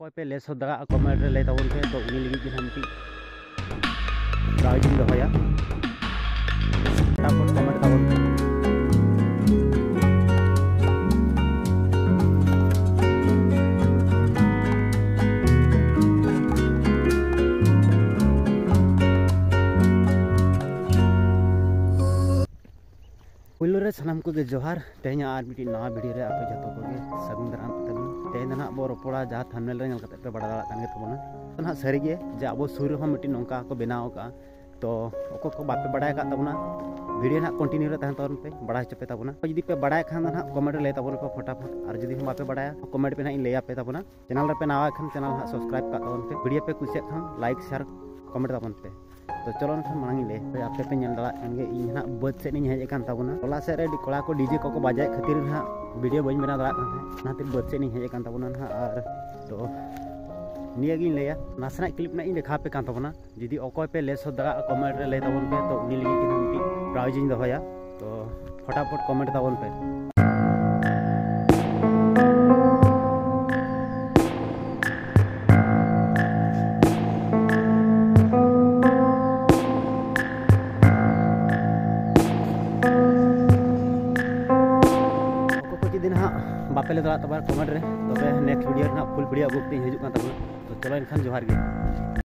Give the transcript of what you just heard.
अकोय पे ले सदा कमेंट रे ले तबन पे तो उनी लगी कि हमटी प्राइज इन दहया फटाफट कमेंट तबन पे पुलो रे सानाम को जोहार तेहना आर मिट्टी नवा वीडियो रे आपे जतो को सगुन दाराम तबन तेहना ना बो रोपड़ा जहाँ थंबनेल रे नेल कते पे बड़ा दाड़ा कान गे तबना तो ना सारी गे जे अब सुर हम मिट्टी नोंका को बनाव का तो ओको को बापे बड़ाय का तबना वीडियो ना कंटिन्यू रे तहन तबन पे बड़ा चपे तबना जदी पे बड़ाय खान ना कमेंट रे ले तबन पे फटाफट और जदी हम बापे बड़ाया कमेंट पे ना इन लेया पे तबना चैनल रे पे नवा खान चैनल हा सब्सक्राइब का तबन पे वीडियो पे कुछ खान लाइक शेयर कमेंट तबन पे तो चलो ना मांगी ले पे आपे पे नेल दाड़ा कानगे इन ना बद से नहीं हेज कान तबना टोला से रे कोड़ा को डीजे को बाजाय खातिर ना वीडियो बइन बना दाड़ा कान ना ते बद से नहीं हेज कान तबना ना और तो निया गिन लेया नासना क्लिप ना इन देखा पे कान तबना जदी अकोय पे ले सदा कमेंट रे ले तबन पे तो उनी लगी कि हमटी प्राइज इन दहया तो फटाफट कमेंट तबन पे दिन हाँ बापे ले दाड़ा तब कमेंट रे तब नेक्स्ट वीडियो ना फुल वीडियो अगुते हजू तो चलो इनखान जोहार गे।